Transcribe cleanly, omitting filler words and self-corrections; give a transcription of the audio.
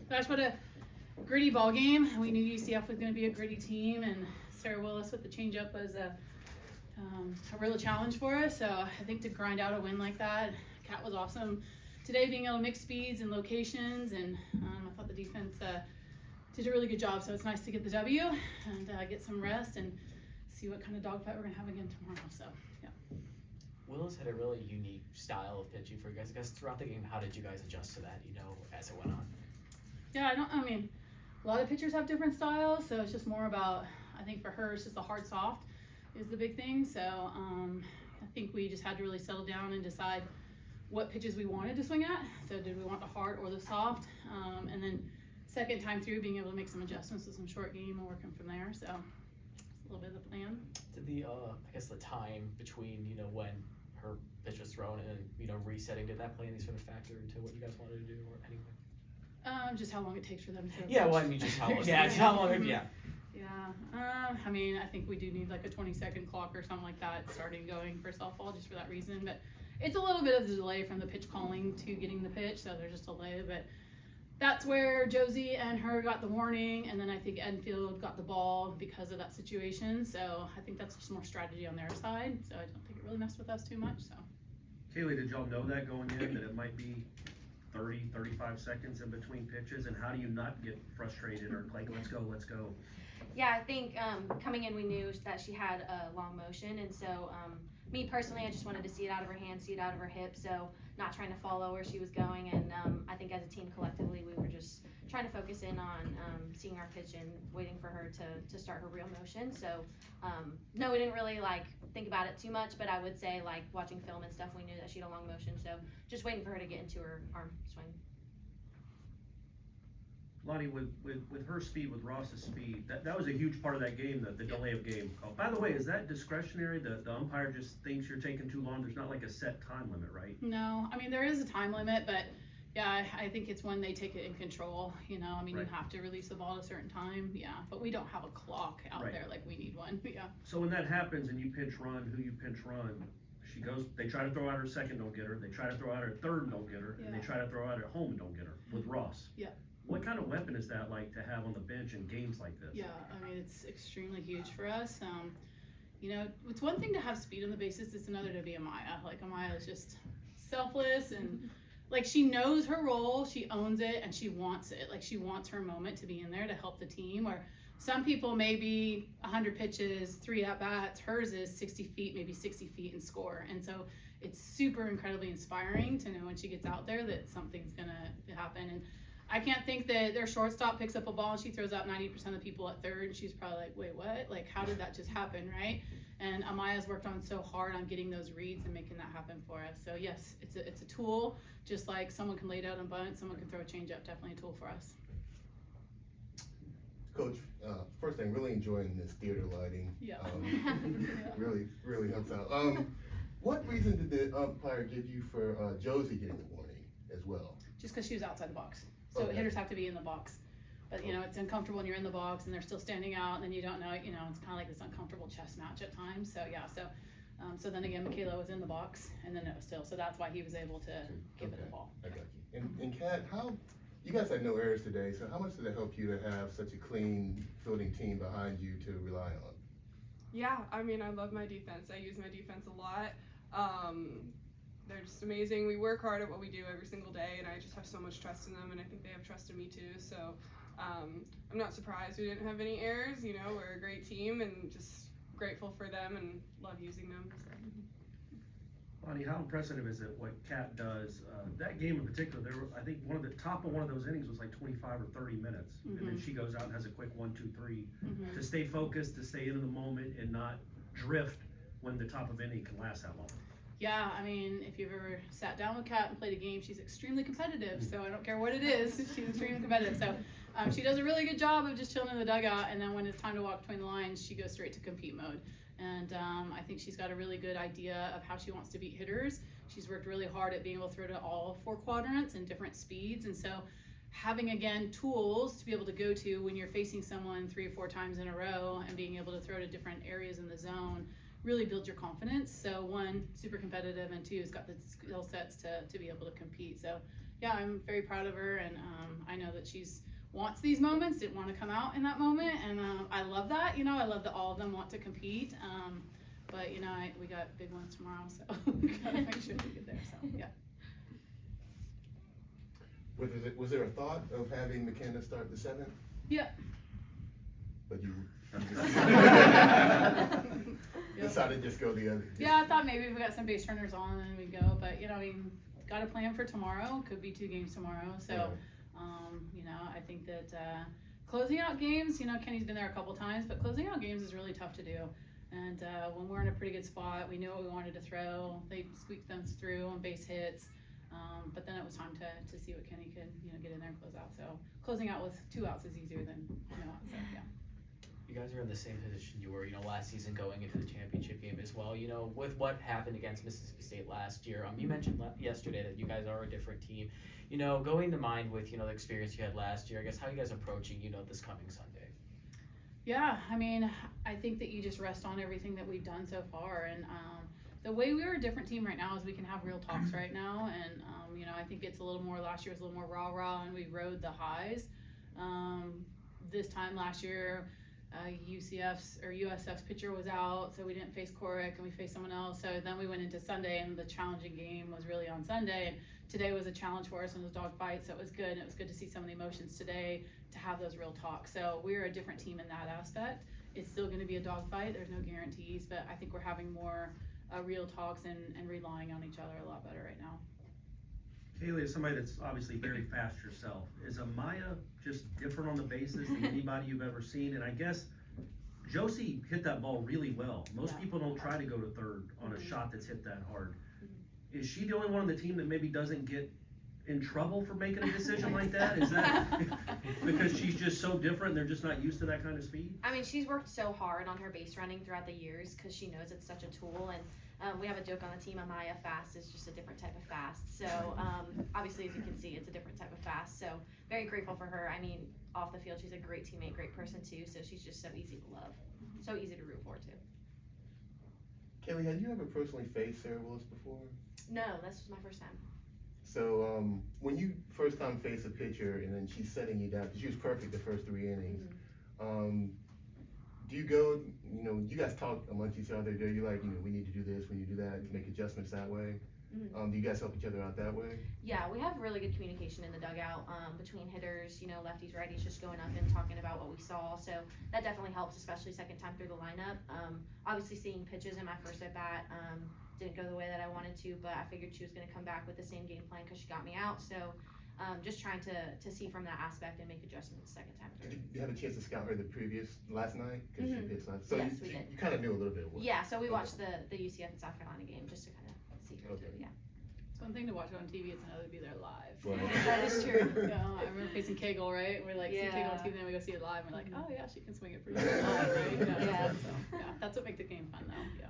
Gosh, what a gritty ball game. We knew UCF was going to be a gritty team, and Sarah Willis with the changeup was a real challenge for us. So I think to grind out a win like that, Kat was awesome today, being able to mix speeds and locations, and I thought the defense did a really good job. So it's nice to get the W and get some rest and see what kind of dogfight we're going to have again tomorrow. So yeah. Willis had a really unique style of pitching for you guys. I guess throughout the game, how did you guys adjust to that, as it went on? Yeah, I mean, a lot of pitchers have different styles, so it's just more about, I think for her, it's just the hard soft is the big thing. So I think we just had to really settle down and decide what pitches we wanted to swing at. So did we want the hard or the soft? And then second time through, being able to make some adjustments with some short game and working from there. So it's a little bit of the plan. Did the the time between when her pitch was thrown and resetting, did that play any sort of factor into what you guys wanted to do or anything? Just how long it takes for them to. Yeah, well, I mean, just how long. Yeah, how long. Yeah. Yeah. I mean, I think we do need like a 20-second clock or something like that starting going for softball just for that reason. But it's a little bit of the delay from the pitch calling to getting the pitch, so there's just a delay. But that's where Josie and her got the warning, and then I think Enfield got the ball because of that situation. So I think that's just more strategy on their side. So I don't think it really messed with us too much. So. Kaley, did y'all know that going in, that it might be 30, 35 seconds in between pitches, and how do you not get frustrated or like, let's go? Yeah, I think coming in we knew that she had a long motion, and so me personally, I just wanted to see it out of her hand, see it out of her hip, so not trying to follow where she was going, and I think as a team collectively we were just trying to focus in on seeing our pitch and waiting for her to start her real motion. So no, we didn't really think about it too much, but I would say watching film and stuff, we knew that she had a long motion, so just waiting for her to get into her arm swing. Lonni, with her speed, with Ross's speed, that was a huge part of that game, the delay of game call. By the way, is that discretionary? The umpire just thinks you're taking too long? There's not like a set time limit, right? No, I mean, there is a time limit, but yeah, I think it's when they take it in control, I mean, right. You have to release the ball at a certain time, yeah, but we don't have a clock out right. there like we need one, yeah. So when that happens and you pinch run, who you pinch run, she goes, they try to throw out her second, don't get her, they try to throw out her third and don't get her, and they try to throw out her home and don't get her, with Ross. Yeah. What kind of weapon is that like to have on the bench in games like this? Yeah, I mean, it's extremely huge for us. It's one thing to have speed on the bases, it's another to be Amaya. Amaya is just selfless and she knows her role, she owns it, and she wants it. She wants her moment to be in there to help the team. Or some people maybe 100 pitches, 3 at-bats, hers is 60 feet, maybe 60 feet and score. And so it's super incredibly inspiring to know when she gets out there that something's gonna happen. And I can't think that their shortstop picks up a ball and she throws out 90% of the people at third, and she's probably like, wait, what? How did that just happen, right? And Amaya's worked on so hard on getting those reads and making that happen for us. So yes, it's a tool, just like someone can lay down and bunt, someone can throw a changeup, definitely a tool for us. Coach, first thing, really enjoying this theater lighting. Yeah. Really helps out. What reason did the umpire give you for Josie getting the warning as well? Just because she was outside the box. So okay. Hitters have to be in the box. But it's uncomfortable when you're in the box and they're still standing out, and then you don't know, it's kind of like this uncomfortable chess match at times. So yeah, so then again, Michaela was in the box, and then it was still, so that's why he was able to give it the ball. I got you. And Kat, you guys had no errors today, so how much did it help you to have such a clean fielding team behind you to rely on? Yeah, I mean, I love my defense. I use my defense a lot. They're just amazing. We work hard at what we do every single day, and I just have so much trust in them, and I think they have trust in me too. So I'm not surprised we didn't have any errors. We're a great team, and just grateful for them and love using them. So. Lonni, how impressive is it what Kat does? That game in particular, I think one of those innings was like 25 or 30 minutes, and then she goes out and has a quick 1, 2, 3 to stay focused, to stay in the moment, and not drift when the top of inning can last that long. Yeah, I mean, if you've ever sat down with Kat and played a game, she's extremely competitive. So I don't care what it is, she's extremely competitive. So she does a really good job of just chilling in the dugout, and then when it's time to walk between the lines, she goes straight to compete mode. And I think she's got a really good idea of how she wants to beat hitters. She's worked really hard at being able to throw to all 4 quadrants and different speeds. And so having, again, tools to be able to go to when you're facing someone 3 or 4 times in a row and being able to throw to different areas in the zone really builds your confidence. So 1, super competitive, and 2, has got the skill sets to be able to compete. So yeah, I'm very proud of her, and I know that but she's wants these moments, didn't want to come out in that moment, and I love that. I love that all of them want to compete. But we got big ones tomorrow, so we gotta make sure we get there. So yeah. Was there a thought of having McKenna start the 7th? Yeah. But you Yep. decided to just go the other. Yeah, I thought maybe if we got some base runners on, then we'd go. But got a plan for tomorrow. Could be 2 games tomorrow. So, I think that closing out games. Kenny's been there a couple times, but closing out games is really tough to do. And when we're in a pretty good spot, we knew what we wanted to throw. They squeaked them through on base hits. But then it was time to see what Kenny could get in there and close out. So closing out with 2 outs is easier than no outs. So yeah. You guys are in the same position you were, last season going into the championship game as well. With what happened against Mississippi State last year, you mentioned yesterday that you guys are a different team. Going to mind with, the experience you had last year, I guess how are you guys approaching, this coming Sunday? Yeah, I think that you just rest on everything that we've done so far. And the way we are a different team right now is we can have real talks right now. And, I think it's a little more, last year was a little more rah-rah and we rode the highs. This time last year, USF's pitcher was out, so we didn't face Corrick and we faced someone else. So then we went into Sunday and the challenging game was really on Sunday. And today was a challenge for us and it was a dog fight, so it was good. And it was good to see some of the emotions today to have those real talks. So we're a different team in that aspect. It's still going to be a dog fight. There's no guarantees, but I think we're having more real talks and relying on each other a lot better right now. Kaley, as somebody that's obviously very fast yourself, is Amaya just different on the bases than anybody you've ever seen? And I guess Josie hit that ball really well. Most people don't try to go to third on a shot that's hit that hard. Is she the only one on the team that maybe doesn't get in trouble for making a decision like that? Is that because she's just so different and they're just not used to that kind of speed? She's worked so hard on her base running throughout the years because she knows it's such a tool. And we have a joke on the team, Amaya fast is just a different type of fast. So obviously, as you can see, it's a different type of fast. So very grateful for her. Off the field, she's a great teammate, great person too. So she's just so easy to love, so easy to root for too. Kaley, had you ever personally faced Sarah Willis before? No, this was my first time. So when you first time face a pitcher and then she's setting you down, because she was perfect the first 3 innings, do you go, you guys talk amongst each other, do you like, we need to do this, we need to do that, make adjustments that way? Do you guys help each other out that way? Yeah, we have really good communication in the dugout between hitters, lefties, righties, just going up and talking about what we saw. So that definitely helps, especially second time through the lineup. Obviously seeing pitches in my first at bat didn't go the way that I wanted to, but I figured she was going to come back with the same game plan because she got me out. So just trying to see from that aspect and make adjustments second time through. Did you have a chance to scout her last night? Because she pitched last. So yes, we did. You kind of knew a little bit of what. Yeah, so we watched the UCF and South Carolina game just to kind of see her too. Yeah. It's one thing to watch it on TV, it's another to be there live. Well, That is true. I remember facing Kegel, right? We're like, see Kegel on TV, then we go see it live, and we're like, oh yeah, she can swing it pretty good live, right? So, that's what makes the game fun though, yeah.